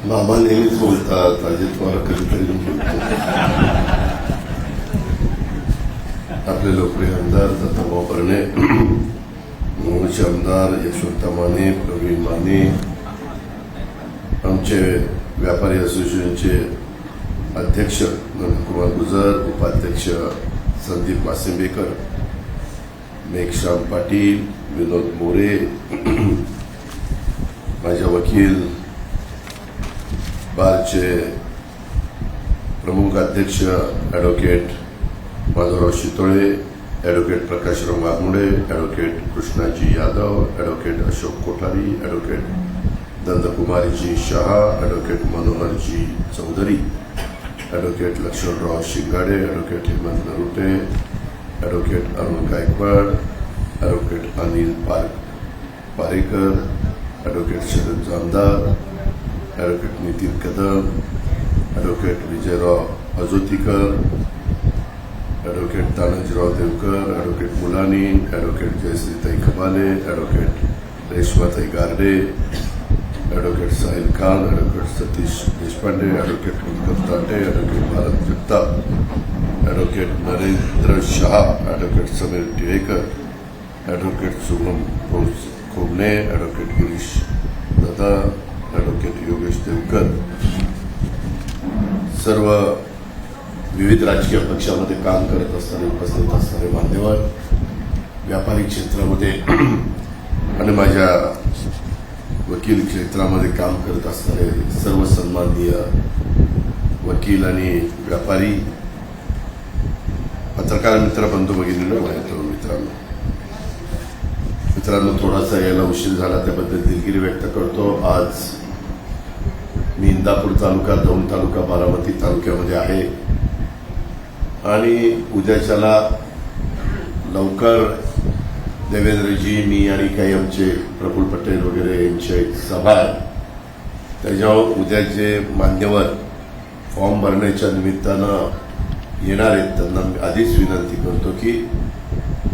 मामा नेहमीच बोलतात, अजित पवार कधीतरी बोलतो. आपले लोकप्रिय आमदार दत्ताभाऊ भरणे, मूळचे आमदार यशवंत माने, प्रवीण माने, आमचे व्यापारी असोसिएशनचे अध्यक्ष नंदकुमार गुजर, उपाध्यक्ष संदीप वासिंबेकर, मेघश्याम पाटील, विनोद मोरे, माझे वकील, बारचे प्रमुख अध्यक्ष advocate Madhavrao Shitole, advocate Prakashrao Waghmode, advocate Krishnaji Yadav, advocate Ashok Kothari, advocate Nandkumariji Shah, advocate Manoharji Chaudhari, advocate Laxmanrao Shingade, advocate Hemant Narute, advocate Arun Gaikwad, advocate Anil Parekar, advocate Sharad Jamdar, advocate Nitin Kadam, advocate Vijayrao Ajotikar, advocate Tanajirao Deokar, advocate Mulani, advocate Jayashreetai Khabale, advocate Reshmatai Garde, advocate Sahil Khan, advocate Satish Deshpande, advocate Mulkat Tate, advocate Bharat Jagtap, advocate Narendra Shah, advocate Sameer Tilekar, advocate Shubham खोबणे, advocate Girish दादा, ॲडव्होकेट योगेश देवकर, सर्व विविध राजकीय पक्षामध्ये काम करत असणारे, उपस्थित असणारे मान्यवर, व्यापारी क्षेत्रामध्ये आणि माझ्या वकील क्षेत्रामध्ये काम करत असणारे सर्व सन्माननीय वकील आणि व्यापारी, पत्रकार मित्र, बंधू भगिनींनो, माझ्या मित्रांनो, थोडासा यायला उशीर झाला त्याबद्दल दिलगिरी व्यक्त करतो. आज मी इंदापूर तालुका, दौंड तालुका, बारामती तालुक्यामध्ये आहे आणि उद्याच्याला लवकर देवेंद्रजी, मी आणि काही आमचे प्रफुल्ल पटेल वगैरे यांची एक सभा आहे. त्याच्यावर उद्या जे मान्यवर फॉर्म भरण्याच्या निमित्तानं येणार आहेत त्यांना मी आधीच विनंती करतो की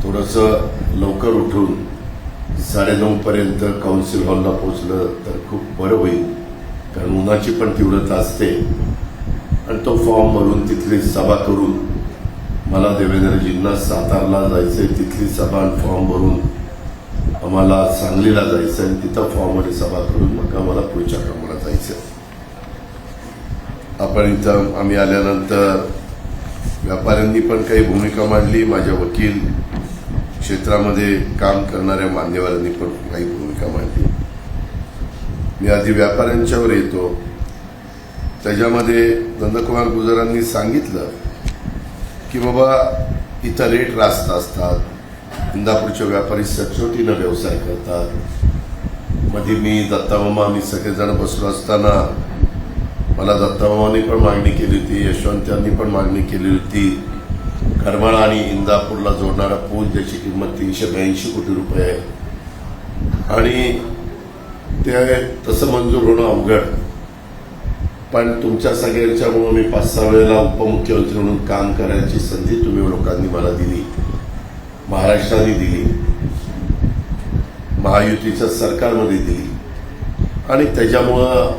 थोडंसं लवकर उठून 9:30 पर्यंत काउन्सिल हॉलला पोहोचलं तर खूप बरं होईल, कारण उन्हाची पण तीव्रता असते आणि तो फॉर्म भरून तिथली सभा करून मला देवेंद्रजींना सातारला जायचंय, तिथली सभा फॉर्म भरून आम्हाला सांगलीला जायचं आणि तिथं फॉर्ममध्ये सभा करून मग आम्हाला पुढच्या कामाला जायचं. आपण इथं आम्ही आल्यानंतर व्यापाऱ्यांनी पण काही भूमिका मांडली, माझ्या वकील क्षेत्रामध्ये काम करणाऱ्या मान्यवरांनी पण काही भूमिका मांडली. मी आधी व्यापाऱ्यांच्यावर येतो. त्याच्यामध्ये नंदकुमार गुजरांनी सांगितलं की बाबा इथं रेट रास्त असतात, इंदापूरचे व्यापारी सचोटीनं व्यवसाय करतात. मध्ये मी दत्तामामा, आम्ही सगळेजण बसलो असताना मला दत्तामामांनी पण मागणी केली होती, यशवंतांनी पण मागणी केली होती, करमाळा आणि इंदापूरला जोडणारा पूल ज्याची किंमत 382 कोटी रुपये आहे आणि ते तसं मंजूर होणं अवघड. पण तुमच्या सगळ्यांच्यामुळे मी 5-6 वेळेला उपमुख्यमंत्री म्हणून काम करायची संधी तुम्ही लोकांनी मला दिली, महाराष्ट्राने दिली, महायुतीच्या सरकारमध्ये दिली आणि त्याच्यामुळं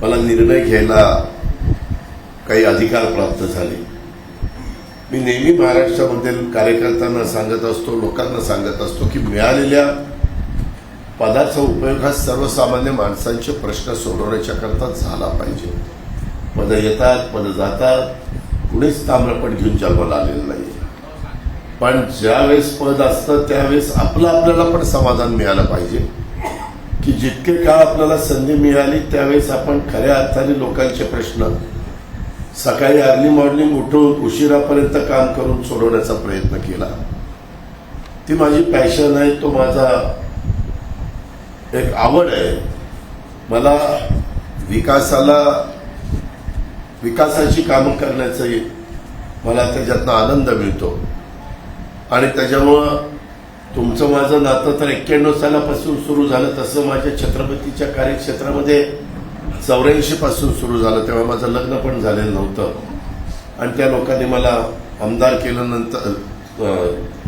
मला निर्णय घ्यायला काही अधिकार प्राप्त झाले. मी नेहमी महाराष्ट्रामधील कार्यकर्त्यांना सांगत असतो, लोकांना सांगत असतो की मिळालेल्या पदाचा उपयोग हा सर्वसामान्य माणसांचे प्रश्न सोडवण्याच्या करता झाला पाहिजे. पदं येतात, पदं जातात, कुणीच ताम्रपट घेऊन जन्माला आलेलं नाही. पण ज्यावेळेस पद असतं त्यावेळेस आपल्याला पण समाधान मिळालं पाहिजे की जितके काळ आपल्याला संधी मिळाली त्यावेळेस आपण खऱ्या अर्थाने लोकांचे प्रश्न सकाळी अर्ली मॉर्निंग उठून उशिरापर्यंत काम करून सोडवण्याचा प्रयत्न केला. ती माझी पॅशन आहे, तो माझा एक आवड आहे. मला विकासाची कामं करण्याचं मला त्याच्यातनं आनंद मिळतो आणि त्याच्यामुळं तुमचं माझं नातं तर 91 सालापासून सुरू झालं, तसं माझ्या छत्रपतीच्या कार्यक्षेत्रामध्ये 84 पासून सुरू झालं. तेव्हा माझं लग्न पण झालेलं नव्हतं आणि त्या लोकांनी मला आमदार केलं, नंतर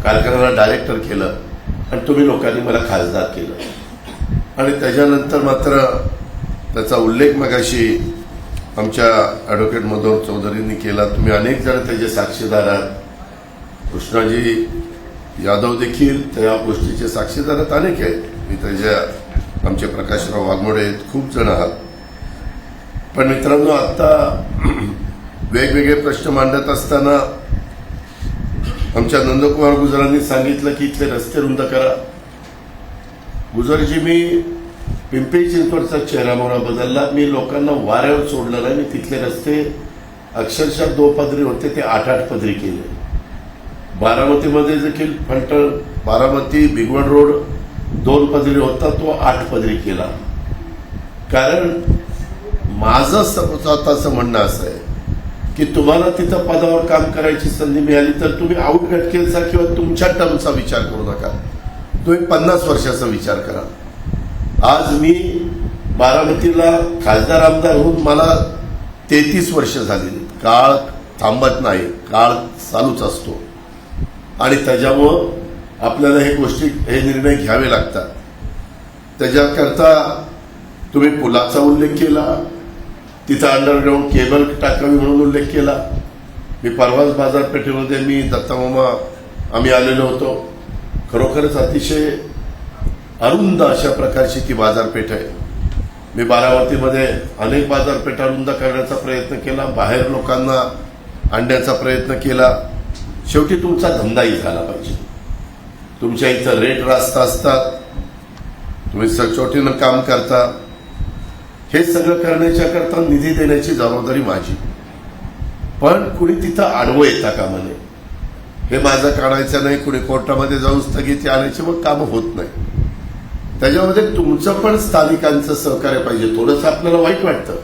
कारखान्याला डायरेक्टर केलं आणि तुम्ही लोकांनी मला खासदार केलं आणि त्याच्यानंतर मात्र त्याचा उल्लेख मगाशी आमच्या ॲडव्होकेट मधुर चौधरींनी केला. तुम्ही अनेक जण त्याचे साक्षीदार आहात. कृष्णाजी यादव देखील त्या गोष्टीचे साक्षीदार आहेत, अनेक आहेत. मी त्याच्या आमचे प्रकाशराव वाघमोडे आहेत, खूप जण आहात. पण मित्रांनो, आता वेगवेगळे प्रश्न मांडत असताना आमच्या नंदकुमार गुजरांनी सांगितलं की इथले रस्ते रुंद करा. गुजरजी, मी पिंपरी चिंचवडचा चेहरामोहरा बदलला. मी लोकांना वाऱ्यावर सोडलं नाही. मी तिथले रस्ते अक्षरशः 2 पदरी होते ते 8-8 पदरी केले. बारामतीमध्ये देखील फलटण बारामती भिगवण रोड 2 पदरी होता, तो 8 पदरी केला. कारण माझं स्वतःचं म्हणणं असं आहे की तुम्हाला तिथं पदावर काम करायची संधी मिळाली तर तुम्ही आउट गटकेलचा किंवा तुमच्या टर्मचा विचार करू नका. तुम्ही 50 वर्षाचा विचार करा. आज मी बारामतीला खासदार आमदार होऊन मला 33 वर्ष झालेली. काळ थांबत नाही, काळ चालूच असतो आणि त्याच्यामुळं आपल्याला हे निर्णय घ्यावे लागतात. त्याच्याकरता तुम्ही पुलाचा उल्लेख केला, तिथं अंडरग्राऊंड केबल टाकावी म्हणून उल्लेख केला. मी परवाच बाजारपेठेमध्ये मी दत्तामामा आम्ही आलेलो होतो. खरोखरच अतिशय अरुंद अशा प्रकारची ती बाजारपेठ आहे. मी बारामतीमध्ये अनेक बाजारपेठा रुंद करण्याचा प्रयत्न केला, बाहेर लोकांना आणण्याचा प्रयत्न केला. शेवटी तुमचा धंदाही झाला पाहिजे. तुमच्या इथं रेट रास्त असतात, तुम्ही सचोटीनं काम करता. हे सगळं करण्याच्या करता निधी देण्याची जबाबदारी माझी. पण कुणी तिथं आडवं येता कामा नये. हे माझं काढायचं नाही, कुणी कोर्टामध्ये जाऊन स्थगिती आणायची, मग कामं होत नाही. त्याच्यामध्ये तुमचं पण स्थानिकांचं सहकार्य पाहिजे. थोडंसं आपल्याला वाईट वाटतं,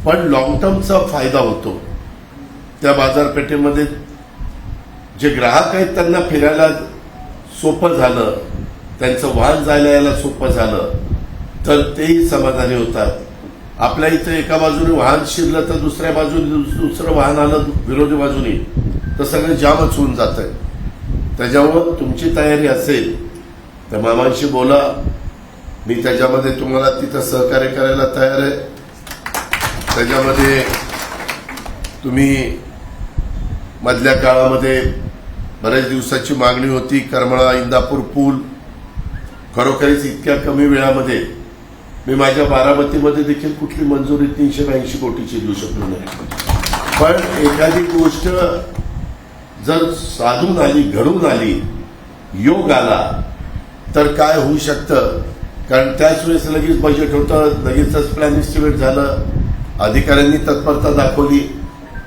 पण लॉंग टर्मचा फायदा होतो. त्या बाजारपेठेमध्ये जे ग्राहक आहेत त्यांना फिरायला सोपं झालं, त्यांचं वाहन जायला यायला सोपं झालं तर तेही समाधानी होतात. आपल्या इथं एका बाजूने वाहन शिरलं तर दुसऱ्या बाजूने दुसरं वाहन आलं विरोधी बाजूने तर सगळं जामच होऊन जात आहे. त्याच्यामुळं तुमची तयारी असेल तर मामांशी बोला. मी त्याच्यामध्ये तुम्हाला तिथं सहकार्य करायला तयार आहे. त्याच्यामध्ये तुम्ही मधल्या काळामध्ये बऱ्याच दिवसाची मागणी होती करमाळा इंदापूर पूल. खरोखरीच इतक्या कमी वेळामध्ये मी माझ्या बारामतीमध्ये देखील कुठली मंजुरी 382 कोटीची देऊ शकलो नाही. पण एखादी गोष्ट जर साधून आली, घडून आली, योग आला तर काय होऊ शकतं. कारण त्याच वेळेस लगेच बजेट होतं, लगेचच प्लॅन एस्टिमेट झालं, अधिकाऱ्यांनी तत्परता दाखवली,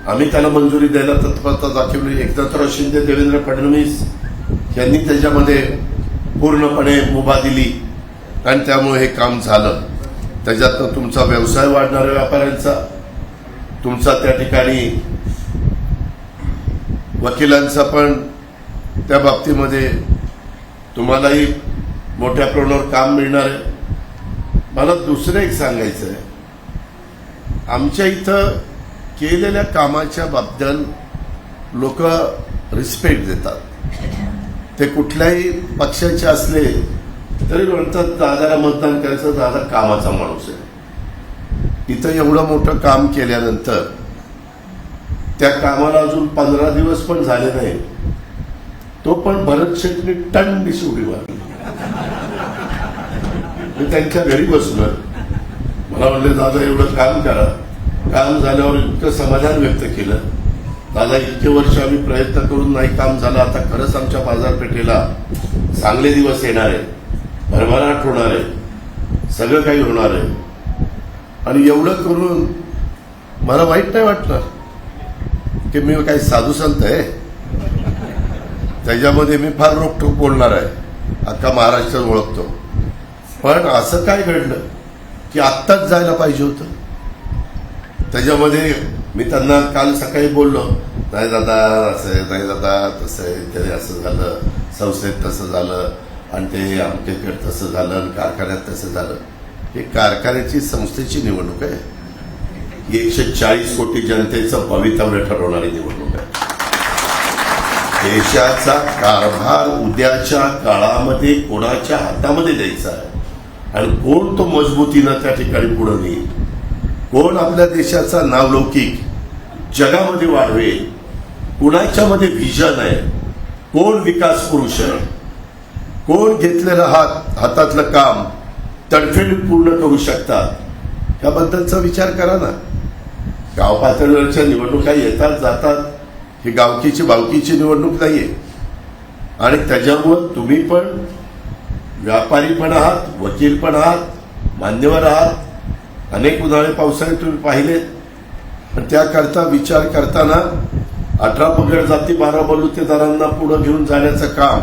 आम्ही त्याला मंजुरी द्यायला तत्परता दाखवली. एकनाथराव शिंदे, देवेंद्र फडणवीस यांनी त्याच्यामध्ये पूर्णपणे मुभा दिली आणि त्यामुळे हे काम झालं. त्याच्यातनं तुमचा व्यवसाय वाढणाऱ्या व्यापाऱ्यांचा, तुमचा त्या ठिकाणी वकिलांचा पण त्या बाबतीमध्ये तुम्हालाही मोठ्या प्रमाणावर काम मिळणार आहे. मला दुसरं एक सांगायचं आहे, आमच्या इथं केलेल्या कामाच्या बद्दल लोक रिस्पेक्ट देतात. ते कुठल्याही पक्षाचे असले तरी म्हणतात दादाला मतदान करायचं, दादा कामाचा माणूस आहे. इथं एवढं मोठं काम केल्यानंतर त्या कामाला अजून 15 दिवस पण झाले नाही, तो पण भरत शेटने टन दिशी उडी मारली. मी त्यांच्या घरी बसलो, मला म्हणले दादा एवढं काम करा. काम झाल्यावर इतकं समाधान व्यक्त केलं. दादा इतके वर्ष आम्ही प्रयत्न करून नाही काम झालं, आता खरंच आमच्या बाजारपेठेला चांगले दिवस येणार आहे, भरभराट होणार आहे, सगळं काही होणार आहे. आणि एवढं करून मला वाईट नाही वाटलं की मी काही साधू संत आहे. त्याच्यामध्ये मी फार रोखठोक बोलणार आहे, अख्खा महाराष्ट्र ओळखतो. पण असं काय घडलं की आत्ताच जायला पाहिजे होतं. त्याच्यामध्ये मी त्यांना काल सकाळी बोललो, नाही दादा असं आहे, नाही दादा तसं आहे, ते असं झालं, संस्थेत तसं झालं आणि ते आमच्याकडे तसं झालं आणि कारखान्यात तसं झालं. हे कारखान्याची संस्थेची निवडणूक आहे, 140 कोटी जनतेचं भवितव्य ठरवणारी निवडणूक आहे. देशाचा कारभार उद्याच्या काळामध्ये कोणाच्या हातामध्ये द्यायचा आहे आणि कोण तो मजबूतीनं त्या ठिकाणी पुढे नेईल, कोण आपल्या देशाचा नावलौकिक जगामध्ये वाढवेल, कुणाच्या मध्ये व्हिजन आहे, कोण विकास पुरुष आहे, कोण घेतलेलं हातातलं काम तडफेड पूर्ण करू शकतात, याबद्दलचा विचार करा ना. गाव पातळीवरच्या निवडणुका येतात जातात, ही गावकीची बावकीची निवडणूक नाहीये. आणि त्याच्यामुळं तुम्ही पण व्यापारी पण आहात, वकील पण आहात, मान्यवर आहात. अनेक उन्हाळे पावसाळे तुम्ही पाहिलेत. पण त्याकरता विचार करताना 18 पगड जाती 12 बलुतेदारांना पुढे घेऊन जाण्याचं काम,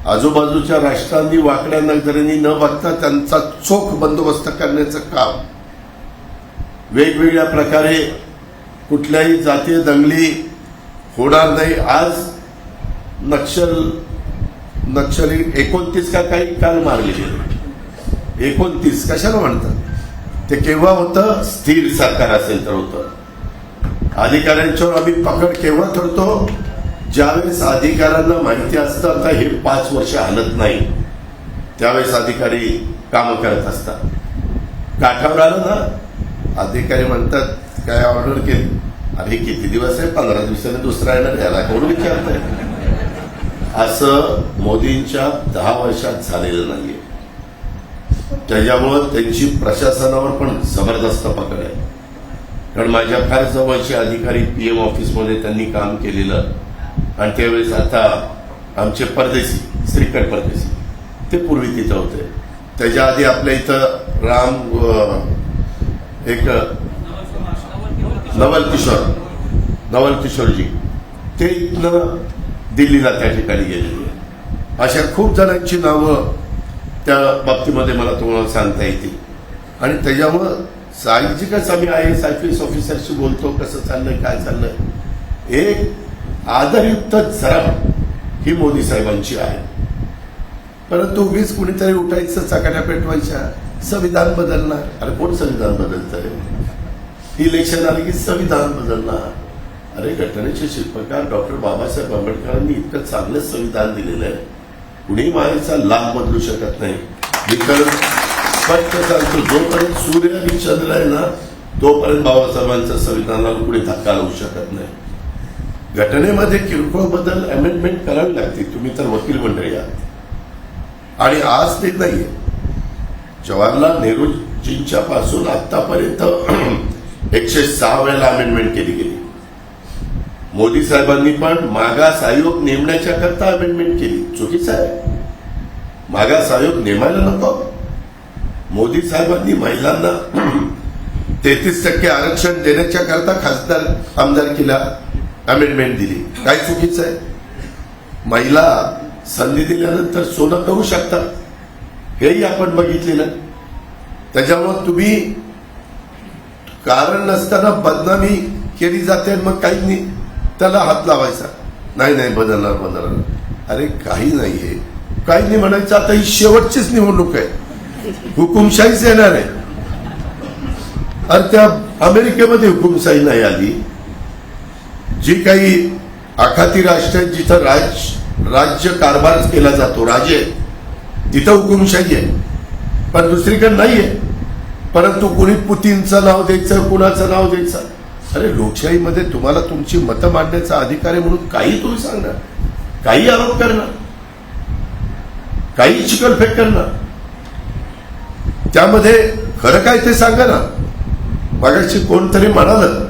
आजूबाजूच्या राष्ट्रांनी वाकड्या नजरेने न बघता त्यांचा चोख बंदोबस्त करण्याचं काम, वेगवेगळ्या प्रकारे कुठल्याही जातीय दंगली होणार नाही. आज नक्षली 29 का काही काल मारले गेले. 29 कशाला म्हणतात? ते केव्हा होतं? स्थिर सरकार असेल तर होतं. अधिकाऱ्यांच्यावर आम्ही पकड केव्हा ठरतो? ज्यावेळेस अधिकाऱ्यांना माहिती असतं आता हे 5 वर्ष हलत नाही, त्यावेळेस अधिकारी कामं करत असतात. काठावर आलं ना, अधिकारी म्हणतात काय ऑर्डर केली, अरे किती दिवस आहे, 15 दिवसांनी दुसरा येणार, याला कोण विचारतंय? असं मोदींच्या 10 वर्षात झालेलं नाहीये. त्याच्यामुळं त्यांची प्रशासनावर पण जबरदस्त पकड आहे. कारण माझ्या फार जवळचे अधिकारी पीएम ऑफिसमध्ये त्यांनी काम केलेलं, आणि त्यावेळेस आता आमचे परदेशी श्रीकट परदेशी ते पूर्वी तिथं होते. त्याच्या आधी आपल्या इथं एक नवल किशोरजी ते इथनं दिल्लीला त्या ठिकाणी गेलेली आहे. अशा खूप जणांची नावं त्या बाबतीमध्ये मला तुम्हाला सांगता येतील. आणि त्याच्यामुळं साहजिकच आम्ही IAS IPS ऑफिसरशी बोलतो, कसं चाललंय काय चाललंय. एक आदरयुक्त जरा ही मोदी साहेबांची आहे. परंतु उगीच कुणीतरी उठायचं, चकाट्या पेटवायच्या, संविधान बदलणार. अरे कोण संविधान बदलतंय? इलेक्शन आले की संविधान बदलणार. अरे घटनेचे शिल्पकार डॉक्टर बाबासाहेब आंबेडकरांनी इतकं चांगलं संविधान दिलेलं आहे, कुणी मायाचा लाभ बदलू शकत नाही. मी खरं स्पष्ट सांगतो, जोपर्यंत सूर्य आणि चंद्र आहे ना, तोपर्यंत बाबासाहेबांच्या संविधानाला कुणी धक्का लावू शकत नाही. घटनेमध्ये किरकोळ बदल अमेंडमेंट करावी लागते. तुम्ही तर वकील मंडळी आहात. आणि आज ते नाहीये. जवाहरलाल नेहरूजींच्या पासून आतापर्यंत 106 वेळेला अमेंडमेंट केली गेली. मोदी साहेबांनी पण मागास आयोग नेमण्याच्या करता अमेंडमेंट केली. चुकीचं आहे. मागास आयोग नेमायला नको. मोदी साहेबांनी महिलांना 33% आरक्षण देण्याच्या करता खासदार आमदारकीला अमेंडमेंट दिली. काय चुकीचं आहे? महिला संधी दिल्यानंतर सोनं करू शकतात, हेही आपण बघितलेलं. त्याच्यामुळे तुम्ही कारण नसताना बदनामी केली जाते, मग काही त्याला हात लावायचा. नाही बदलणार. अरे काही नाहीये, काही नाही म्हणायचं. आता ही शेवटचीच निवडणूक आहे, हुकुमशाहीच येणार आहे. अरे त्या अमेरिकेमध्ये हुकुमशाही नाही आली. जी काही आखाती राष्ट्र आहेत जिथं राज्य कारभार केला जातो, राजे, तिथं हुकुमशाही आहे, पण दुसरीकडे नाहीये. परंतु कुणी पुतीनचं नाव द्यायचं, कुणाचं नाव द्यायचं. अरे लोकशाहीमध्ये तुम्हाला तुमची मतं मांडण्याचा अधिकार आहे म्हणून काही तुम्ही सांगणार, काही आरोप करणार, काही चिकलफेक करणार. त्यामध्ये खरं काय ते सांगा ना. मागाशी कोणतरी म्हणालं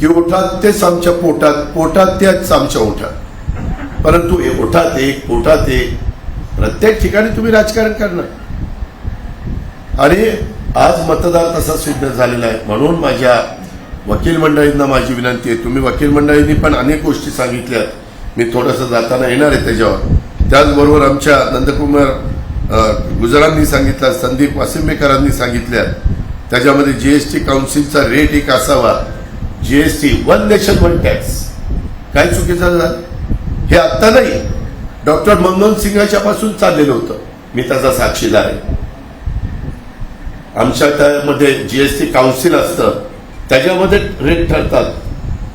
की ओठात तेच आमच्या पोटात, पोटात तेच आमच्या ओठात. परंतु ओठात एक, पोटात एक, प्रत्येक ठिकाणी तुम्ही राजकारण करणार. आणि आज मतदार तसा सिद्ध झालेला आहे. म्हणून माझ्या वकील मंडळींना माझी विनंती आहे, तुम्ही वकील मंडळींनी पण अनेक गोष्टी सांगितल्यात, मी थोडंसं जाताना येणार आहे त्याच्यावर. त्याचबरोबर आमच्या नंदकुमार गुजरांनी सांगितलं, संदीप वासिंबेकरांनी सांगितल्या. त्याच्यामध्ये जीएसटी काउन्सिलचा रेट एक असावा. जीएसटी 1 नेशन 1 टॅक्स काय चुकीचं झालं? हे आत्ता नाही, डॉक्टर मनमोहन सिंगाच्या पासून चाललेलं होतं. मी त्याचा साक्षीदार आहे. आमच्या त्यामध्ये जीएसटी काउन्सिल असतं, त्याच्यामध्ये रेट ठरतात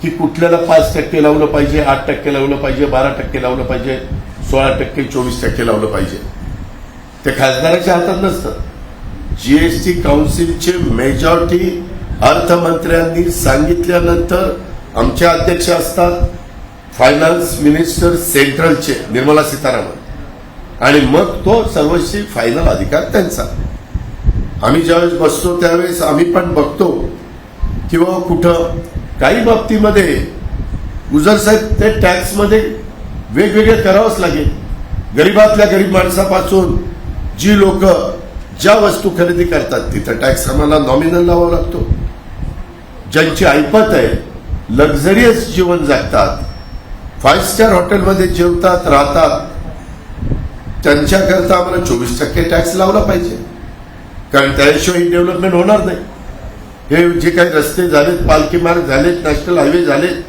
की कुठल्याला 5% लावलं पाहिजे, 8% लावलं पाहिजे, 12% लावलं पाहिजे, 16%, 24% लावलं पाहिजे. ते खासदाराच्या हातात नसतं. जीएसटी काउन्सिलचे मेजॉरिटी अर्थमंत्र्यांनी सांगितल्यानंतर आमचे अध्यक्ष असतात, फायनान्स मिनिस्टर सेंट्रलचे निर्मला सीतारामन, आणि मग तो सर्वस्वी फायनल अधिकार त्यांचा. आम्ही ज्यावेळेस बसतो त्यावेळेस आम्ही पण बघतो किंवा कुठं काही बाबतीमध्ये गुजर साहेब ते टॅक्समध्ये वेगवेगळे करावंच लागेल. गरीबातल्या गरीब माणसापासून जी लोक ज्या वस्तू खरेदी करतात तिथं टॅक्स आम्हाला नॉमिनल लावावा लागतो. ज्यांची ऐपत आहे, लक्झरियस जीवन जगतात, 5 स्टार हॉटेलमध्ये जेवतात राहतात, त्यांच्याकरता आम्हाला 24% टॅक्स लावला पाहिजे, कारण त्याशिवाय ही डेव्हलपमेंट होणार नाही. हे जे काही रस्ते झालेत, पालखी मार्ग झालेत, नॅशनल हायवे झालेत,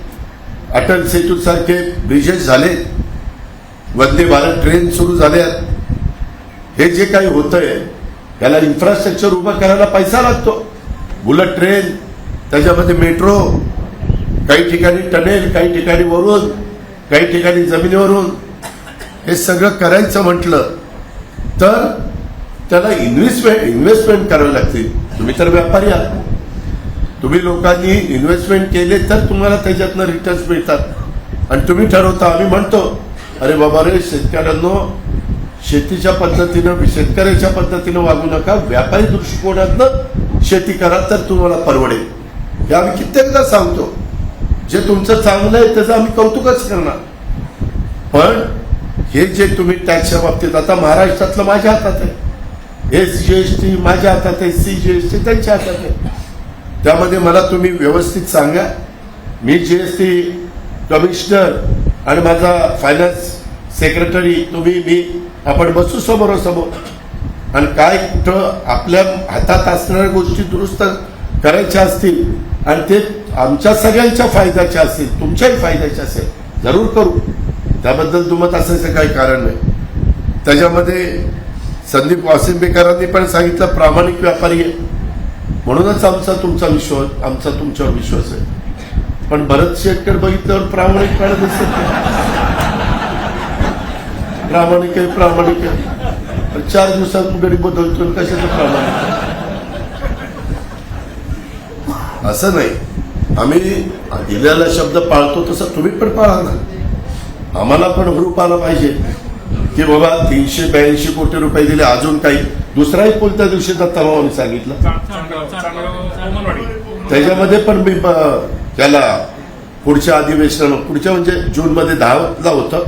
अटल सेतू सारखे ब्रिजेस झालेत, वंदे भारत ट्रेन सुरू झाल्यात, हे जे काही होतंय त्याला इन्फ्रास्ट्रक्चर उभं करायला पैसा लागतो. बुलेट ट्रेन, त्याच्यामध्ये मेट्रो, काही ठिकाणी टनेल, काही ठिकाणी वरून, काही ठिकाणी जमिनीवरून, हे सगळं करायचं म्हटलं तर त्याला इन्व्हेस्टमेंट करावी लागते. तुम्ही तर व्यापारी आहात, तुम्ही लोकांनी इन्व्हेस्टमेंट केले तर तुम्हाला त्याच्यातनं रिटर्न्स मिळतात आणि तुम्ही ठरवता. आम्ही म्हणतो अरे बाबा रे, शेतकऱ्यांनो शेतीच्या पद्धतीनं, शेतकऱ्याच्या पद्धतीनं वागू नका, व्यापारी दृष्टिकोनातनं शेती करा तर तुम्हाला परवडेल. हे आम्ही कित्येकदा सांगतो. जे तुमचं चांगलं आहे त्याचं आम्ही कौतुकच करणार, पण हे जे तुम्ही टॅक्सच्या बाबतीत, आता महाराष्ट्रातलं माझ्या हातात आहे, SGST माझ्या हातात आहे, CGST त्यांच्या हातात आहे. त्यामध्ये मला तुम्ही व्यवस्थित सांगा. मी GST कमिशनर आणि माझा फायनान्स सेक्रेटरी, मी आपण बसू समोरासमोर आणि काय कुठं आपल्या हातात असणाऱ्या गोष्टी दुरुस्त करायच्या असतील आणि ते आमच्या सगळ्यांच्या फायद्याच्या असतील, तुमच्याही फायद्याच्या असेल, जरूर करू. त्याबद्दल दुमत असायचं काही कारण नाही. त्याच्यामध्ये संदीप वासिंबेकरांनी पण सांगितलं प्रामाणिक व्यापारी आहे, म्हणूनच आमचा तुमच्यावर विश्वास आहे. पण भरत शेटकर बघितल्यावर प्रामाणिकपणा दिसत नाही. प्रामाणिक आहे 4 दिवसात गडी बदलतो, कशाचं प्रामाणिक असं नाही. आम्ही दिलेला शब्द पाळतो तसं तुम्ही पण पाळा ना. आम्हाला पण हुरूप आला पाहिजे की बाबा 382 कोटी रुपये दिले, अजून काही दुसराही पूल त्या दिवशी दत्ताभाऊंनी सांगितलं, त्याच्यामध्ये पण मी त्याला पुढच्या अधिवेशनाला, पुढच्या म्हणजे जूनमध्ये 10ला होतं,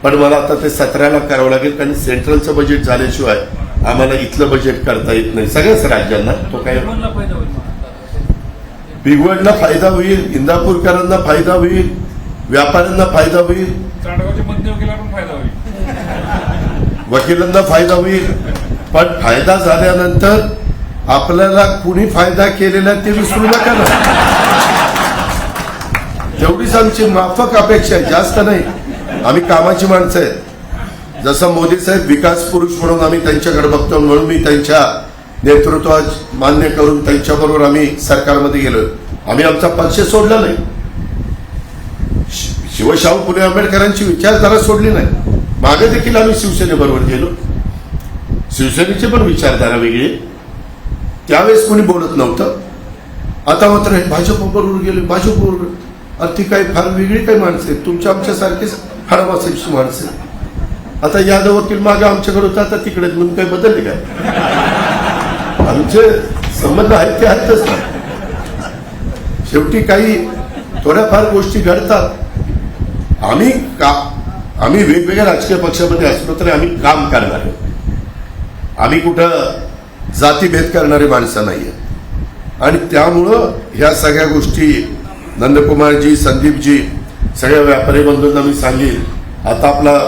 पण मला आता ते 17ला करावं लागेल, कारण सेंट्रलचं बजेट झाल्याशिवाय आम्हाला इथलं बजेट करता येत नाही सगळ्याच राज्यांना. तो काय भिगवणला फायदा होईल, इंदापूरकरांना फायदा होईल, व्यापाऱ्यांना फायदा होईल, वकिलांना फायदा होईल. पण फायदा झाल्यानंतर आपल्याला कुणी फायदा केलेला ते विसरू नका ना. तेवढीच आमची माफक अपेक्षा आहे, जास्त नाही. आम्ही कामाची माणसं आहेत. जसं मोदी साहेब विकास पुरुष म्हणून आम्ही त्यांच्याकडे बघतो, म्हणून मी त्यांच्या नेतृत्वात मान्य करून त्यांच्याबरोबर आम्ही सरकारमध्ये गेलो. आम्ही आमचा पक्ष सोडला नाही, शिवशाहू फुले आंबेडकरांची विचारधारा सोडली नाही. मागे देखील आम्ही शिवसेनेबरोबर गेलो, शिवसेनेची पण विचारधारा वेगळी, त्यावेळेस कोणी बोलत नव्हतं. आता मात्र हे भाजपबरोबर गेले, भाजपबरोबर ती काही फार वेगळी काही माणसं आहेत, तुमच्या आमच्यासारखीच हाडामासाची माणसं. आता यादव वकील मागे आमच्याकडे होता, आता तिकडे म्हणून काही बदलले काय? आमचे संबंध आहेत ते आहेतच ना. शेवटी काही थोड्याफार गोष्टी घडतात. आम्ही वेगवेगळ्या राजकीय पक्षामध्ये असलो तरी आम्ही काम करणारे, आम्ही कुठं जातीभेद करणारे माणसं नाहीये. आणि त्यामुळं ह्या सगळ्या गोष्टी नंदकुमारजी, संदीपजी, सगळ्या व्यापारी बंधूंना मी सांगेन. आता आपला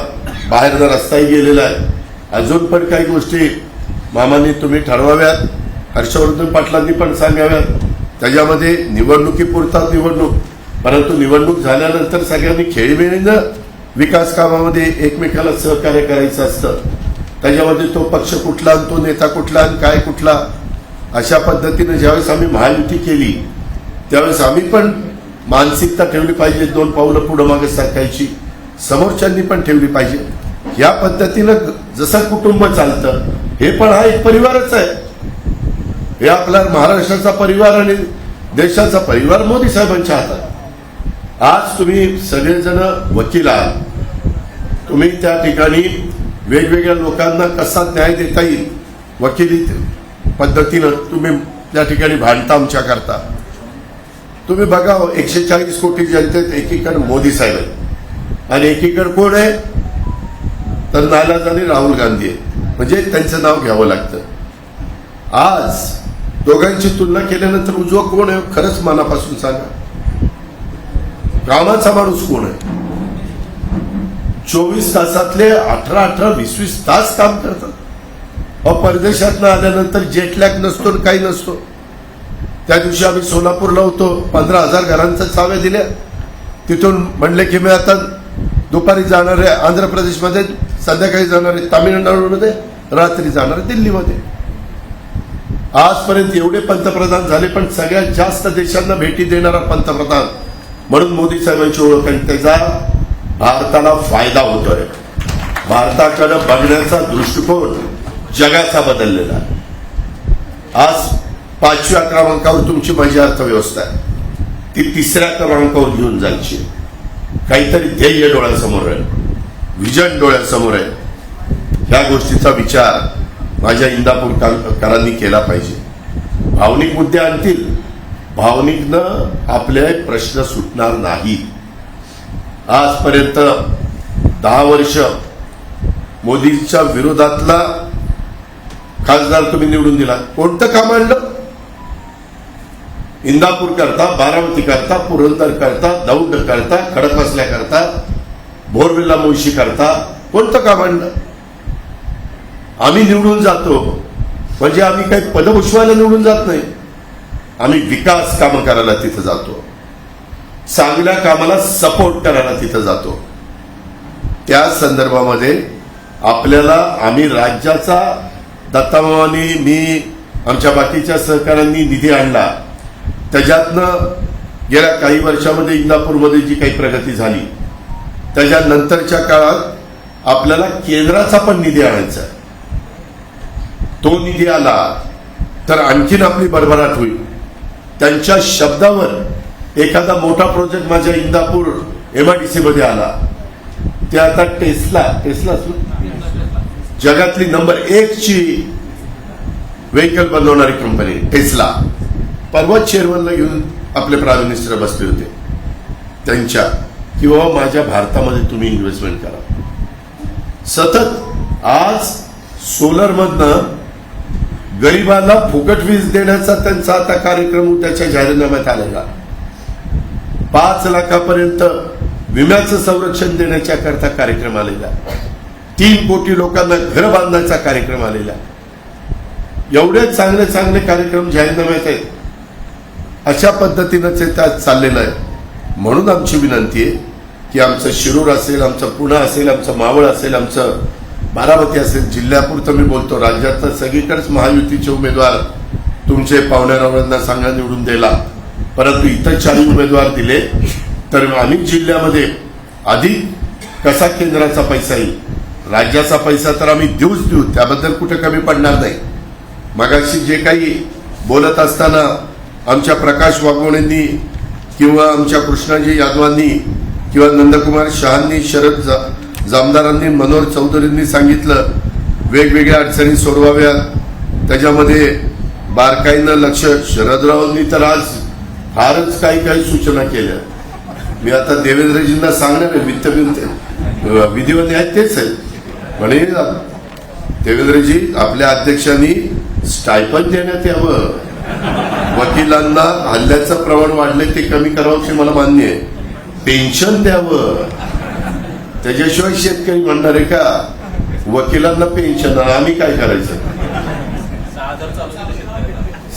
बाहेरचा रस्ताही गेलेला आहे, अजून पण काही गोष्टी मामांनी तुम्ही ठरवाव्यात, हर्षवर्धन पाटलांनी पण सांगाव्यात. त्याच्यामध्ये निवडणुकीपुरता निवडणूक, परंतु निवडणूक झाल्यानंतर सगळ्यांनी खेळीमेळीनं विकास कामामध्ये एकमेकाला सहकार्य करायचं असतं. त्याच्यामध्ये तो पक्ष कुठला, तो नेता कुठला, काय कुठला, अशा पद्धतीनं ज्यावेळेस आम्ही महायुती केली त्यावेळेस आम्ही पण मानसिकता ठेवली पाहिजे, 2 पावलं पुढं मागे सरकायची, समोरच्यांनी पण ठेवली पाहिजे. या पद्धतीनं जसं कुटुंब चालतं, हे पण हा एक परिवारच आहे. हे आपला महाराष्ट्राचा परिवार आणि देशाचा परिवार मोदी साहेबांच्या हातात। आज तुम्ही सगळेजण वकील आहात, तुम्ही त्या ठिकाणी वेगवेगळ्या लोकांना कसा न्याय देता येईल वकिली पद्धतीनं तुम्ही त्या ठिकाणी भांडता आमच्या करता। तुम्ही बघा 140 कोटी जनतेत एकीकडे मोदी साहेब आहेत आणि एकीकडे कोण आहे तर नाईलाजाने राहुल गांधी आहे, म्हणजे त्यांचं नाव घ्यावं लागतं। आज दोघांची तुलना केल्यानंतर उजवं कोण आहे खरंच मनापासून सांगा, कामाचा माणूस कोण आहे? 24 तासातले 18-18, 20-20 तास काम करतात। परदेशातनं आल्यानंतर जेटलॅग नसतो काही नसतो। त्या दिवशी आम्ही सोलापूरला होतो, 15,000 घरांच्या चाव्या दिल्या। तिथून म्हणले की मी आता दुपारी जाणार आहे आंध्र प्रदेशमध्ये, संध्याकाळी जाणार आहे तामिळनाडूमध्ये, रात्री जाणार आहे दिल्लीमध्ये। आजपर्यंत एवढे पंतप्रधान झाले, पण सगळ्यात जास्त देशांना भेटी देणारा पंतप्रधान म्हणून मोदी साहेबांची ओळख, आणि त्याचा भारताला फायदा होतोय। भारताकडे बघण्याचा दृष्टिकोन जगाचा बदललेला आहे। आज 5व्या क्रमांकावर तुमची माझी अर्थव्यवस्था आहे, ती 3ऱ्या क्रमांकावर घेऊन जायची। काहीतरी ध्येय डोळ्यासमोर आहे, विजन डोळ्यासमोर आहे। ह्या गोष्टीचा विचार माझ्या इंदापूरकरांनी केला पाहिजे। भावनिक मुद्दे आणतील, भावनिकनं आपले प्रश्न सुटणार नाही। आजपर्यंत 10 वर्ष मोदींच्या विरोधातला खासदार तुम्ही निवडून दिला, कोणतं काम आणलं? इंदापूर करता, बारामती करता, पुरंदर करता, दौंड करता, खडकवासला करता, बोरबिल्ला मुळशी करता, कोणतं काम आणलं? आम्ही निवडून जातो म्हणजे आम्ही काही पदभूषवायला निवडून जात नाही, आम्ही विकास कामं करायला तिथं जातो, चांगल्या कामाला सपोर्ट करायला तिथं जातो। त्या संदर्भामध्ये आपल्याला आम्ही राज्याचा दत्तामामांनी, मी, आमच्या बाकीच्या सहकाऱ्यांनी निधी आणला, त्याच्यातनं गेल्या काही वर्षामध्ये इंदापूरमध्ये जी काही प्रगती झाली, त्याच्यानंतरच्या काळात आपल्याला केंद्राचा पण निधी आणायचा आहे। तो निधी आला तर आणखीन आपली भरभराट होईल। त्यांच्या शब्दावर एखादा मोठा प्रोजेक्ट माझ्या इंदापूर MIDC मध्ये आला, ते आता टेस्ला जगातली नंबर 1 ची व्हेकल बनवणारी कंपनी टेस्ला, परवा चेअरमनला घेऊन आपले प्राईम मिनिस्टर बसले होते त्यांच्या, किंवा माझ्या भारतामध्ये तुम्ही इन्व्हेस्टमेंट करा। सतत आज सोलर मधनं गरीबाला फुकट वीज देण्याचा त्यांचा आता कार्यक्रम त्याच्या जाहीरनाम्यात आलेला। 5 लाखापर्यंत विम्याचं संरक्षण देण्याच्या करता कार्यक्रम आलेला, 3 कोटी लोकांना घर बांधण्याचा कार्यक्रम आलेला। एवढे चांगले चांगले कार्यक्रम जाहीरनाम्यात आहेत, अशा पद्धतीनं ते त्यात चाललेलं आहे। म्हणून आमची विनंती आहे की आमचं शिरूर असेल, आमचं पुणे असेल, आमचं मावळ असेल, आमचं बारामती असेल, जिल्ह्यापुरतं मी बोलतो, राज्यातलं सगळीकडेच महायुतीचे उमेदवार तुमचे पाहुण्यारावांना सांगा निवडून द्यायला, परंतु इतर 40 उमेदवार दिले तर आम्ही जिल्ह्यामध्ये अधिक कसा केंद्राचा पैसा येईल, राज्याचा पैसा तर आम्ही देऊ, त्याबद्दल कुठे कमी पडणार नाही। मगाशी जे काही बोलत असताना आमच्या प्रकाश वाघमोडेंनी किंवा आमच्या कृष्णाजी यादवांनी किंवा नंदकुमार शहांनी, शरद जामदारांनी, मनोहर चौधरींनी सांगितलं वेगवेगळ्या अडचणी सोडवाव्यात, त्याच्यामध्ये बारकाईनं लक्ष, शरदरावांनी तर आज फारच काही काही सूचना केल्या। मी आता देवेंद्रजींना सांगणार आहे, विधिवत आहेत तेच आहे म्हणे, देवेंद्रजी आपल्या अध्यक्षांनी स्टायपंड देण्यात यावं, वकिलांना हल्ल्याचं प्रमाण वाढले ते कमी करावं हे मला मान्य आहे, पेन्शन द्यावं, त्याच्याशिवाय शेतकरी म्हणणार आहे का वकिलांना पेन्शन, आम्ही काय करायचं?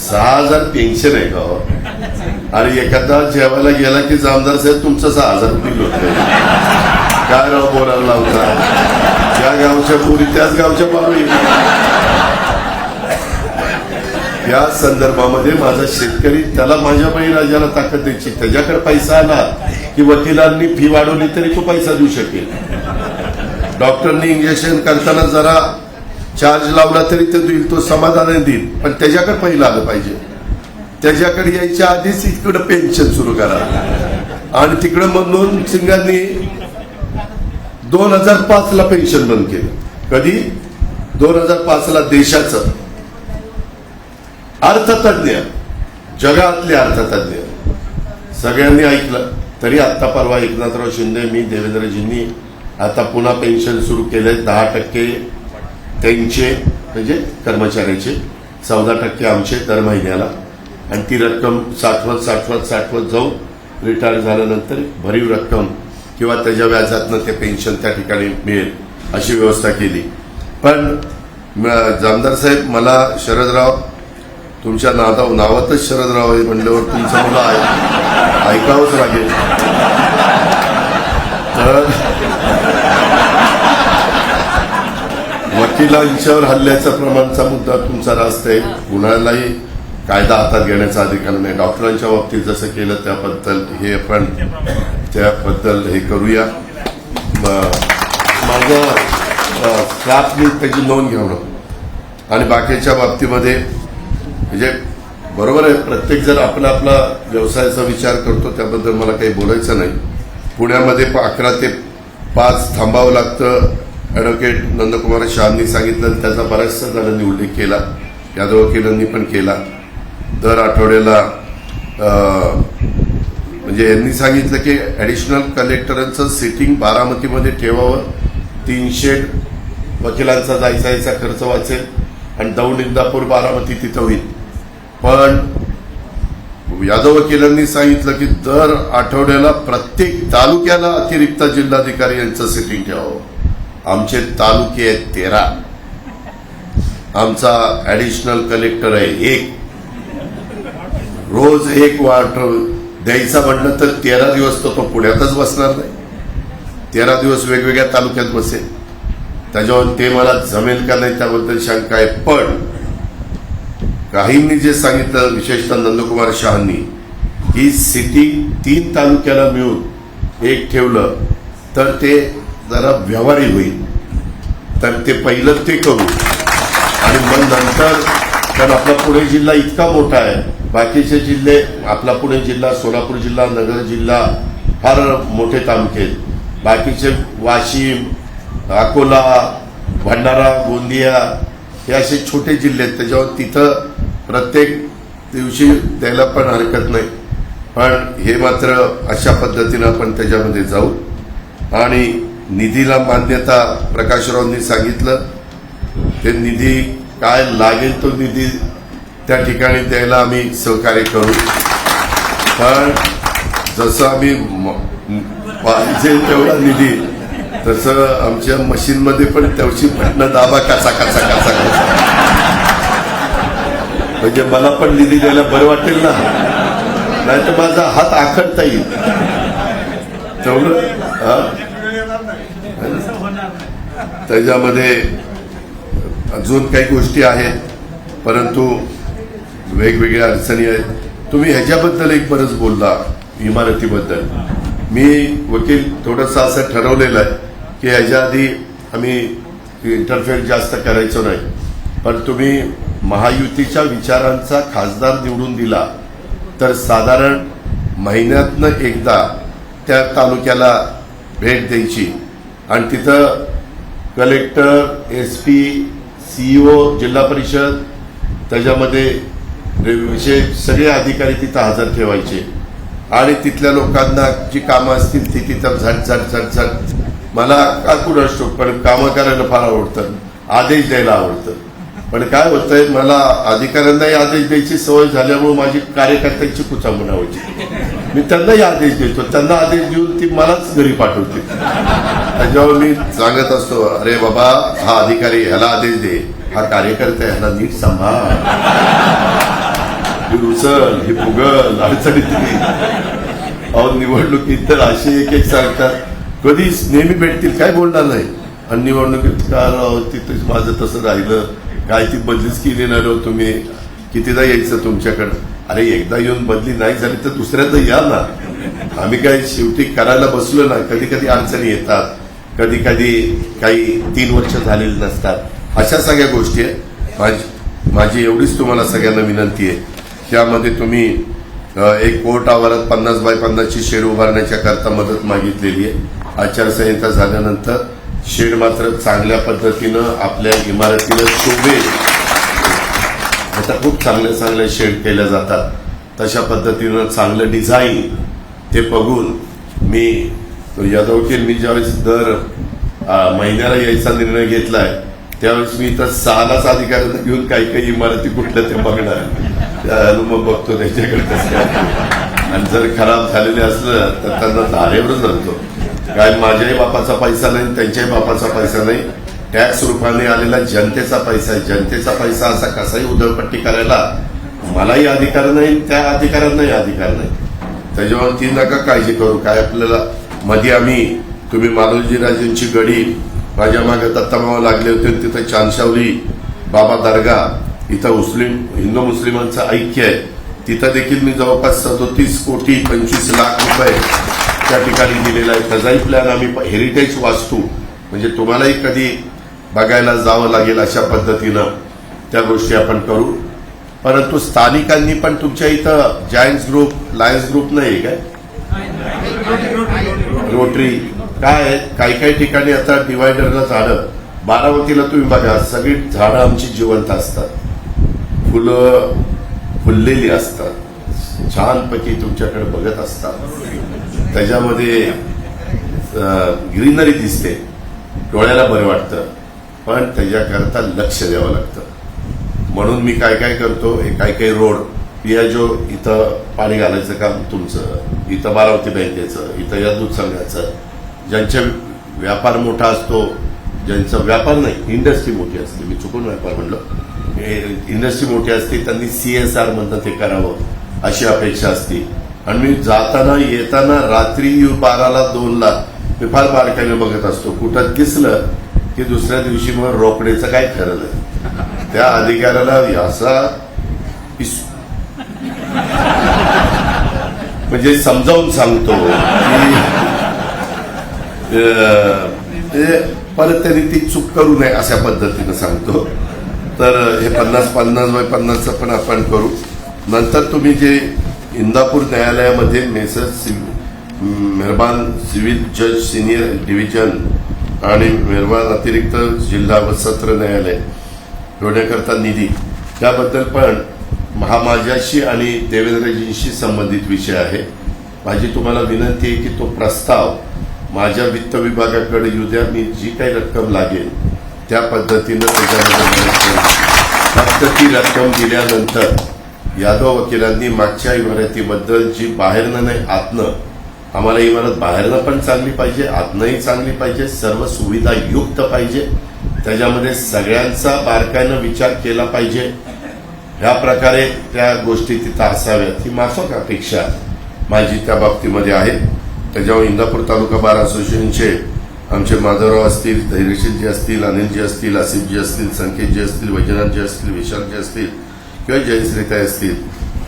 6,000 पेन्शन आहे का? आणि एखादा जेवायला गेला की जामदार साहेब तुमचं 6,000 बिल होत, काय राव बोलायला लावता, ज्या गावच्या पोरी त्याच गावच्या पावली। या संदर्भामध्ये माझा शेतकरी, त्याला माझ्या बळीराजाला ताकद द्यायची, त्याच्याकडे पैसा आला की वकिलांनी फी वाढवली तरी तो पैसा देऊ शकेल, डॉक्टरनी इंजेक्शन करताना जरा चार्ज लावला तरी तो देईल, तो समाधानाने देईल, पण त्याच्याकडे पहिलं आलं पाहिजे. त्याच्याकडे यायच्या आधीच इकडे पेन्शन सुरू करा. आणि तिकडे मनमोहन सिंगांनी 2005 ला पेन्शन बंद केलं. कधी? 2005 ला. देशाचं अर्थतज्ञ, जगातले अर्थतज्ञ सगळ्यांनी ऐकलं. तरी आत्ता परवा एकनाथराव शिंदे, मी, देवेंद्रजींनी आता पुन्हा पेन्शन सुरू केले. 10% त्यांचे म्हणजे कर्मचाऱ्याचे, 14% आमचे दर महिन्याला. आणि ती रक्कम साठवत जाऊन रिटायर झाल्यानंतर भरीव रक्कम किंवा त्याच्या व्याजातनं ते पेन्शन त्या ठिकाणी मिळेल अशी व्यवस्था केली. पण जामदार साहेब, मला शरदराव, तुमच्या नावातच शरदराव आहे म्हणल्यावर तुमचं मला ऐकावंच लागेल. तर वकिलांच्यावर हल्ल्याच्या प्रमाणाचा मुद्दा तुमचा रास्त आहे. कुणालाही कायदा हातात घेण्याचा अधिकार नाही. डॉक्टरांच्या बाबतीत जसं केलं त्याबद्दल हे आपण त्याबद्दल हे करूया. माझं स्टाफनी त्याची नोंद घेणं आणि बाकीच्या बाबतीमध्ये म्हणजे बरोबर आहे. प्रत्येक जर आपला व्यवसायाचा विचार करतो त्याबद्दल मला काही बोलायचं नाही. पुण्यामध्ये 11 ते 5 थांबावं लागतं. ॲडव्होकेट नंदकुमार शहांनी सांगितलं, त्याचा बऱ्याचशा जणांनी उल्लेख केला, यादव वकिलांनी पण केला. दर आठवड्याला म्हणजे यांनी सांगितलं की ॲडिशनल कलेक्टरांचं सिटिंग बारामतीमध्ये ठेवावं. 300 वकिलांचा जायचा खर्च वाचेल आणि दौंड, इंदापूर, बारामती तिथं होईल. पण यादव वकिलांनी सांगितलं की दर आठवड्याला प्रत्येक तालुक्याला अतिरिक्त जिल्हाधिकारी यांचं सिटिंग ठेवावं. आमचे तालुके आहेत 13, आमचा ॲडिशनल कलेक्टर आहे 1. रोज 1 वाट द्यायचा म्हणलं तर 13 दिवस तो पुण्यातच बसणार नाही. 13 दिवस वेगवेगळ्या तालुक्यात बसेल. त्याच्यावर ते मला जमेल का नाही त्याबद्दल शंका आहे. पण काहींनी जे सांगितलं, विशेषतः नंदकुमार शहांनी, की सिटी 3 तालुक्याला मिळून 1 ठेवलं तर ते जरा व्यवहारी होईल. तर ते पहिलं ते करू आणि मग नंतर, कारण आपला पुणे जिल्हा इतका मोठा आहे, बाकीचे जिल्हे, आपला पुणे जिल्हा, सोलापूर जिल्हा, नगर जिल्हा फार मोठे तालुके आहेत. बाकीचे वाशिम, अकोला, भंडारा, गोंदिया हे असे छोटे जिल्हे आहेत. त्याच्यावर तिथं प्रत्येक दिवशी द्यायला पण हरकत नाही. पण हे मात्र अशा पद्धतीनं आपण त्याच्यामध्ये जाऊ. आणि निधीला मान्यता प्रकाशरावांनी सांगितलं, ते निधी काय लागेल तो निधी त्या ठिकाणी द्यायला आम्ही सहकार्य करू. पण जसं आम्ही पाहिजे तेवढा निधी, तसं आमच्या मशीनमध्ये पण त्याची बटणं दाबा कसा म्हणजे मला पण निधी द्यायला बरं वाटेल ना, नाही तर माझा हात आखडता येईल तेवढं. त्याच्यामध्ये अजून काही गोष्टी आहेत, परंतु वेगवेगळ्या अडचणी आहेत. तुम्ही ह्याच्याबद्दल एक बरंच बोलला, इमारतीबद्दल. मी वकील थोडंसं असं ठरवलेलं आहे की ह्याच्या आधी आम्ही इंटरफेअर जास्त करायचो नाही. पण तुम्ही महायुतीच्या विचारांचा खासदार निवडून दिला तर साधारण महिन्यातनं एकदा त्या तालुक्याला भेट द्यायची आणि तिथं कलेक्टर, SP, CEO, जिल्हा परिषद, त्याच्यामध्ये विशेष सगळे अधिकारी तिथं हजर ठेवायचे आणि तिथल्या लोकांना जी कामं असतील ती तिथं झट. मला का कुठं असतो, पण कामं करायला फार आवडतं, आदेश द्यायला आवडतं. पण काय होतंय, मला अधिकाऱ्यांनाही आदेश द्यायची सवय झाल्यामुळे माझी कार्यकर्त्यांची कुचामण व्हायची. मी त्यांनाही आदेश देतो, त्यांना आदेश देऊन ती मलाच घरी पाठवते. त्याच्यावर मी सांगत असतो, अरे बाबा, हा अधिकारी ह्याला आदेश दे, हा कार्यकर्ता ह्याला नीट सांभाळ, ही उचल, ही फुगल, अडचणीत. अहो, निवडणुकीत तर असे एक सांगतात, कधी नेहमी भेटतील, काय बोलणार नाही. आणि निवडणुकीत का तिथेच माझं तसं राहिलं, काय ती बदलीच केली नाही राव तुम्ही, कितीदा यायचं तुमच्याकडं. अरे एकदा येऊन बदली नाही झाली तर दुसऱ्यांदा या ना. आम्ही काय शेवटी करायला बसलो ना. कधी कधी अडचणी येतात, कधी कधी काही 3 वर्ष झालेली नसतात, अशा सगळ्या गोष्टी आहेत. माझी एवढीच तुम्हाला सगळ्यांना विनंती आहे, त्यामध्ये तुम्ही एक कोर्ट आवारात 50 बाय 50ची शेड उभारण्याच्या करता मदत मागितलेली आहे. आचारसंहिता झाल्यानंतर शेड मात्र चांगल्या पद्धतीनं आपल्या इमारतीला शोभेल. आता खूप चांगल्या शेड केल्या जातात, तशा पद्धतीनं चांगलं डिझाईन ते बघून मी यादव वकील मी ज्यावेळेस दर महिन्याला यायचा निर्णय घेतलाय त्यावेळेस मी इथं 6लाच अधिकाऱ्यांना घेऊन काही इमारती कुठल्या ते बघणार, मग बघतो त्याच्याकडे कसं आहे. आणि जर खराब झालेले असलं तर त्यांना धारेवरच धरतो. काय माझ्याही बापाचा पैसा नाही, त्यांच्याही बापाचा पैसा नाही, टॅक्स रूपाने आलेला जनतेचा पैसा आहे. जनतेचा पैसा असा कसाही उधळपट्टी करायला मलाही अधिकार नाही, त्या अधिकाऱ्यांनाही अधिकार नाही. त्याच्यावर ती नका काळजी करू. काय आपल्याला मध्ये आम्ही तुम्ही मालोजीराजेंची गडी माझ्या मागे दत्तामावा लागले होते, तिथं चांदशावली बाबा दर्गा इथं हिंदू मुस्लिमांचं ऐक्य आहे, तिथं देखील मी जवळपास 37 कोटी 25 लाख रुपये त्या ठिकाणी दिलेला आहे. त्याचाही प्लॅन आम्ही हेरिटेज वास्तू म्हणजे तुम्हालाही कधी बघायला जावं लागेल अशा पद्धतीनं त्या गोष्टी आपण करू. परंतु स्थानिकांनी पण तुमच्या इथं जायंट्स ग्रुप, लायन्स ग्रुप नाही काय, रोटरी काय आहे, काही ठिकाणी आता डिवायडरला झाडं, बारामतीला तुम्ही बघा सगळी झाडं आमची जिवंत असतात, फुलं फुललेली असतात, छानपैकी तुमच्याकडे बघत असतात, त्याच्यामध्ये ग्रीनरी दिसते, डोळ्याला बरं वाटतं. पण त्याच्याकरता लक्ष द्यावं लागतं. म्हणून मी काय करतो, काही रोड या जो इथं पाणी घालायचं काम तुमचं, इथं बारामती बँकेचं, इथं या दूध संघाचं, ज्यांचा व्यापार मोठा असतो, ज्यांचा व्यापार नाही इंडस्ट्री मोठी असते, मी चुकून व्यापार म्हणलो, इंडस्ट्री मोठी असते त्यांनी CSR मधनं ते करावं अशी अपेक्षा असते. आणि मी जाताना येताना रात्री 12ला 2ला मी फार बारकाईने बघत असतो, कुठं दिसलं की दुसऱ्या दिवशी मग रोकडेचं काय खरं नाही. त्या अधिकाऱ्याला असा म्हणजे समजावून सांगतो की परत त्यांनी ती चूक करू नये अशा पद्धतीनं सांगतो. तर हे 50 बाय 50चं पण आपण करू. नंतर तुम्ही जे इंदापूर न्यायालयामध्ये मेसर्स मेहरबान सिव्हिल जज सिनियर डिव्हिजन आणि मेहरबान अतिरिक्त जिल्हा व सत्र न्यायालय ठेवण्याकरता निधी, त्याबद्दल पण हा माझ्याशी आणि देवेंद्रजींशी संबंधित विषय आहे. माझी तुम्हाला विनंती आहे की तो प्रस्ताव माझ्या वित्त विभागाकडे येऊ द्या. मी जी काही रक्कम लागेल त्या पद्धतीनं त्याच्यामध्ये फक्त ती रक्कम दिल्यानंतर यादव वकिलांनी मागच्या इमारतीबद्दल जी बाहेरनं नाही आतनं, आम्हाला इमारत बाहेरनं पण चांगली पाहिजे, आतनंही चांगली पाहिजे, सर्व सुविधा युक्त पाहिजे, त्याच्यामध्ये सगळ्यांचा बारकाईनं विचार केला पाहिजे. ह्या प्रकारे त्या गोष्टी तिथं असाव्यात ही माफक अपेक्षा माझी त्या बाबतीमध्ये आहे. त्याच्यावर इंदापूर तालुका बार असोसिएशनचे आमचे माधवराव असतील, धैर्यशीलजी असतील, अनिलजी असतील, आसिफजी असतील, संकेतजी असतील, वैजनाथजी असतील, विशालजी असतील किंवा जयश्रीताई असतील,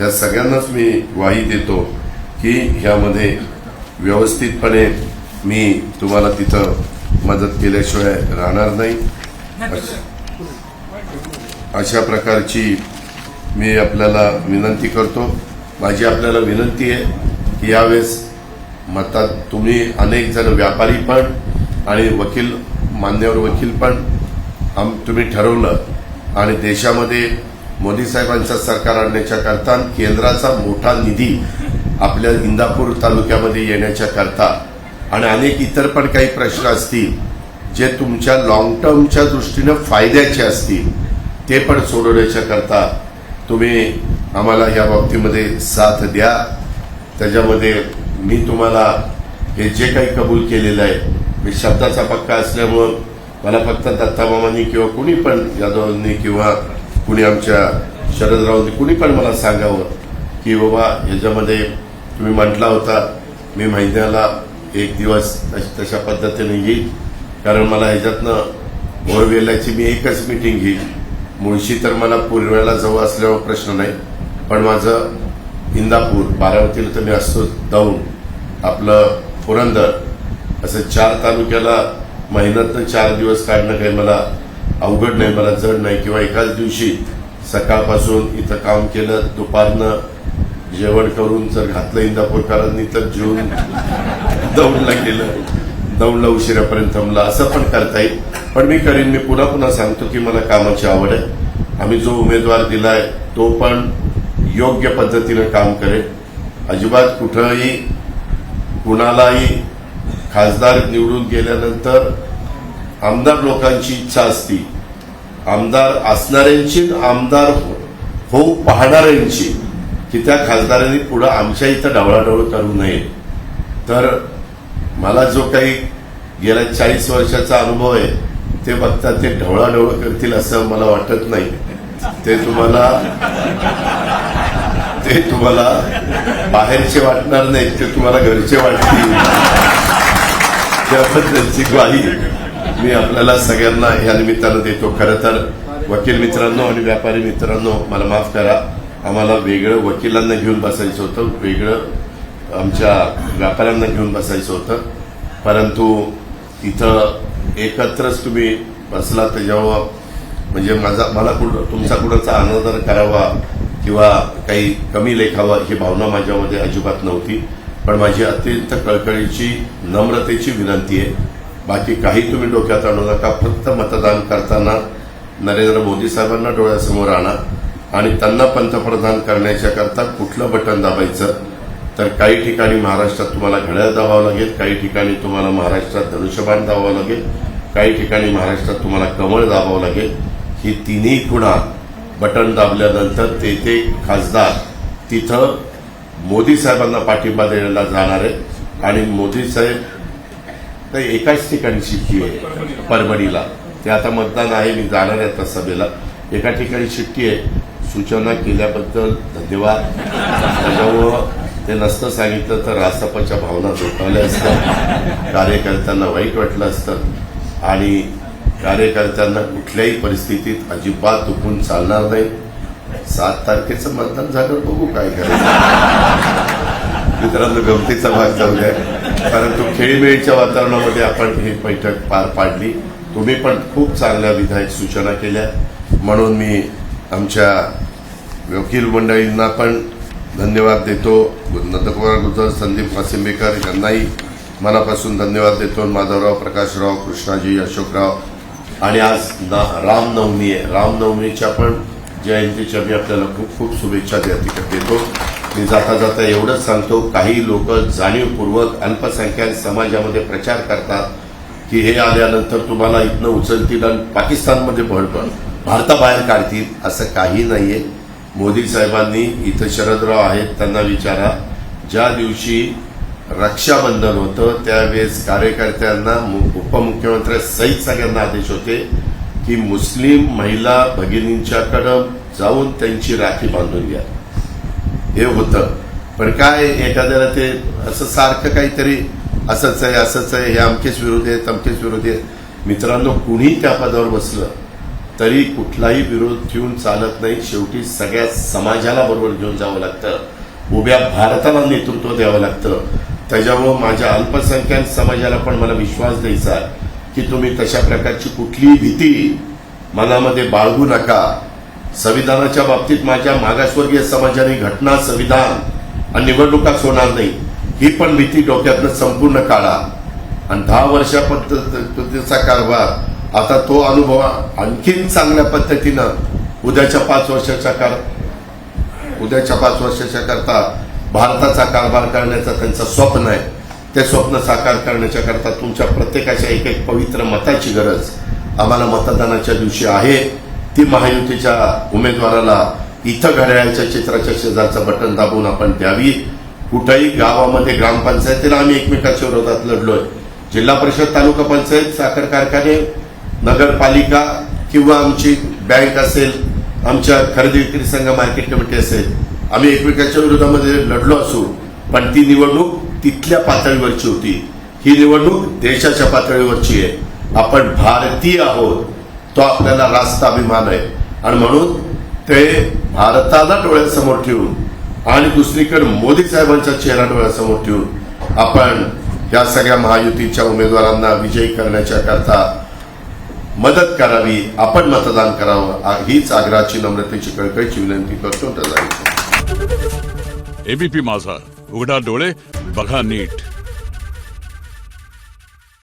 या सगळ्यांनाच मी ग्वाही देतो की ह्यामध्ये व्यवस्थितपणे मी तुम्हाला तिथं मदत केल्याशिवाय राहणार नाही. अशा प्रकारची मी आपल्याला विनंती करतो. माझी आपल्याला विनंती आहे की यावेळेस मतात तुम्ही अनेक जण व्यापारी पण आणि वकील, मान्यवर वकील पण तुम्ही ठरवलं आणि देशामध्ये मोदी साहेबांचं सरकार आणण्याच्या करता केंद्राचा मोठा निधी आपल्या इंदापूर तालुक्यामध्ये येण्याच्या करता आणि अनेक इतर पण काही प्रश्न असतील जे तुमच्या लॉंग टर्मच्या दृष्टीनं फायद्याचे असतील ते पण सोडवण्याच्या करता तुम्ही आम्हाला या बाबतीमध्ये साथ द्या. त्याच्यामध्ये मी तुम्हाला हे जे काही कबूल केलेलं आहे, मी शब्दाचा पक्का असल्यामुळं मला फक्त दत्तामामांनी किंवा कुणी पण यादवांनी किंवा कुणी आमच्या शरदरावांनी कुणी पण मला सांगावं की बाबा ह्याच्यामध्ये तुम्ही म्हटला होता मी महिन्याला 1 दिवस तशा पद्धतीने येईल, कारण मला ह्याच्यातनं बोरवेल्याची मी एकच मीटिंग घेईल. मुळशी तर मला पूर्वेला जवळ असल्यावर प्रश्न नाही, पण माझं इंदापूर, बारामतीला तर मी असतो जाऊन, आपलं पुरंदर, असं 4 तालुक्याला महिन्यातनं 4 दिवस काढणं काही मला अवघड नाही, मला जड नाही, किंवा एकाच दिवशी सकाळपासून इथं काम केलं, दुपारनं जेवण करून जर घातलं इंदापूरकरांनी तर जेवून दौडला गेलं, दौडला उशिरापर्यंत थांबला, असं पण करता येईल. पण मी करीन. मी पुन्हा पुन्हा सांगतो की मला कामाची आवड आहे. आम्ही जो उमेदवार दिलाय तो पण योग्य पद्धतीनं काम करेल. अजिबात कुठंही कुणालाही खासदार निवडून गेल्यानंतर आमदार लोकांची इच्छा असती, आमदार असणाऱ्यांची, आमदार होऊ पाहणाऱ्यांची, की त्या खासदारांनी पुढे आमच्या इथं ढवळाढवळ करू नये. तर मला जो काही गेल्या 40 वर्षाचा अनुभव आहे ते बघता ते ढवळाढवळ करतील असं मला वाटत नाही. ते तुम्हाला बाहेरचे वाटणार नाहीत, ते तुम्हाला घरचे वाटतील. त्याबद्दलची ग्वाही मी आपल्याला सगळ्यांना या निमित्तानं देतो. खरं तर वकील मित्रांनो आणि व्यापारी मित्रांनो, मला माफ करा, आम्हाला वेगळं वकिलांना घेऊन बसायचं होतं, वेगळं आमच्या व्यापाऱ्यांना घेऊन बसायचं होतं. परंतु इथं एकत्रच तुम्ही बसला तर जेव्हा म्हणजे मला तुमचा कुणाचा अनादर करावा किंवा काही कमी लेखावा ही भावना माझ्यामध्ये अजिबात नव्हती. पण माझी अत्यंत कळकळीची नम्रतेची विनंती आहे, बाकी काही तुम्ही डोक्यात आणू नका. फक्त मतदान करताना नरेंद्र मोदी साहेबांना डोळ्यासमोर आणा आणि त्यांना पंतप्रधान करण्याच्या करता कुठलं बटन दाबायचं. तर काही ठिकाणी महाराष्ट्रात तुम्हाला घड्याळ दाबावं लागेल, काही ठिकाणी तुम्हाला महाराष्ट्रात धनुष्यबाण दाबावं लागेल, काही ठिकाणी महाराष्ट्रात तुम्हाला कमळ दाबावं लागेल. ही तिन्ही खुणा बटन दाबल्यानंतर ते खासदार तिथं मोदी साहेबांना पाठिंबा द्यायला जाणार आहे. आणि मोदी साहेब एकाच ठिकाणी शिट्टी आहे, परभणीला. ते आता मतदान आहे, मी जाणार आहे त्या सभेला. एका ठिकाणी शिट्टी आहे. सूचना केल्याबद्दल धन्यवाद. त्याच्यामुळं ते नसतं सांगितलं तर रासपाच्या भावना दुखावल्या असतात, कार्यकर्त्यांना वाईट वाटलं असतं. आणि कार्यकर्त्यांना कुठल्याही परिस्थितीत अजिबात दुखून चालणार नाही. 7 तारखेचं मतदान झाल्यावर बघू काय करायचं. मित्रांनो, गमतीचा भाग जाऊ द्या. परंतु खेळीमेळीच्या वातावरणामध्ये आपण ही बैठक पार पाडली. तुम्ही पण खूप चांगल्या विधायक सूचना केल्या, म्हणून मी आमच्या वकील मंडळींना पण धन्यवाद देतो. नंदकुमार गुजर, संदीप वासिंबेकर यांनाही मनापासून धन्यवाद देतो. माधवराव, प्रकाशराव, कृष्णाजी, अशोकराव. आणि आज रामनवमी आहे. रामनवमीच्या पण जयंतीच्या मी आपल्याला खूप खूप शुभेच्छा देतो. मी जाता जाता एवढंच सांगतो, काही लोक जाणीवपूर्वक अल्पसंख्याक समाजामध्ये प्रचार करतात की हे आल्यानंतर तुम्हाला इथनं उचलतील आणि पाकिस्तानमध्ये भारताबाहेर काढतील. असं काही नाहीये. मोदी साहेबांनी इथं शरदराव आहेत, त्यांना विचारा. ज्या दिवशी रक्षाबंधन होतं त्यावेळेस कार्यकर्त्यांना उपमुख्यमंत्री सहित सगळ्यांना आदेश होते की मुस्लिम महिला भगिनींच्याकडं जाऊन त्यांची राखी बांधून घ्या. हे होतं. पण काय एखाद्याला ते असं सारखं काहीतरी असंच आहे, हे अमकेच विरोधी आहे, तमकेच विरोधी आहे. मित्रांनो, कुणी त्या पदावर बसलं तरी कुठलाही विरोध ठेवून चालत नाही. शेवटी सगळ्या समाजाला बरोबर घेऊन जावं लागतं, उभ्या भारताला नेतृत्व द्यावं लागतं. त्याच्यामुळं माझ्या अल्पसंख्याक समाजाला पण मला विश्वास द्यायचा आहे की तुम्ही तशा प्रकारची कुठलीही भीती मनामध्ये बाळगू नका. संविधानाच्या बाबतीत माझ्या मागासवर्गीय समाजाने घटना, संविधान आणि निवडणुकाच होणार नाही ही पण भीती डोक्यातनं संपूर्ण काढा. आणि 10 वर्षापद्धतीचा कारभार, आता तो अनुभव आणखीन चांगल्या पद्धतीनं उद्याच्या 5 वर्षाच्या करता भारताचा कारभार करण्याचा त्यांचं स्वप्न आहे. ते स्वप्न साकार करण्याच्या करता तुमच्या प्रत्येकाच्या एक पवित्र मताची गरज आम्हाला मतदानाच्या दिवशी आहे. ती महायुतीच्या उमेदवाराला इथं घड्याळाच्या चित्राच्या शेजारचं बटन दाबून आपण द्यावी. कुठेही गावामध्ये ग्रामपंचायतीला आम्ही एकमेकाच्या विरोधात लढलोय. जिल्हा परिषद, तालुका पंचायत, साखर कारखाने, नगरपालिका किंवा आमची बँक असेल, आमच्या खरेदी विक्री संघ, मार्केट कमिटी असेल, आम्ही एकमेकाच्या विरोधामध्ये लढलो असू. पण ती निवडणूक तिथल्या पातळीवरची होती. ही निवडणूक देशाच्या पातळीवरची आहे. आपण भारतीय आहोत, तो आपल्याला रास्त अभिमान आहे. आणि म्हणून ते भारताला डोळ्यासमोर ठेवून आणि दुसरीकडे मोदी साहेबांचा चेहरा डोळ्यासमोर ठेवून आपण या सगळ्या महायुतीच्या उमेदवारांना विजयी करण्याच्या करता मदत करावी, आपण मतदान करावं, हीच आग्रहाची नम्रतेची कळकळीची विनंती करतो. एबीपी माझा, उघडा डोळे बघा नीट.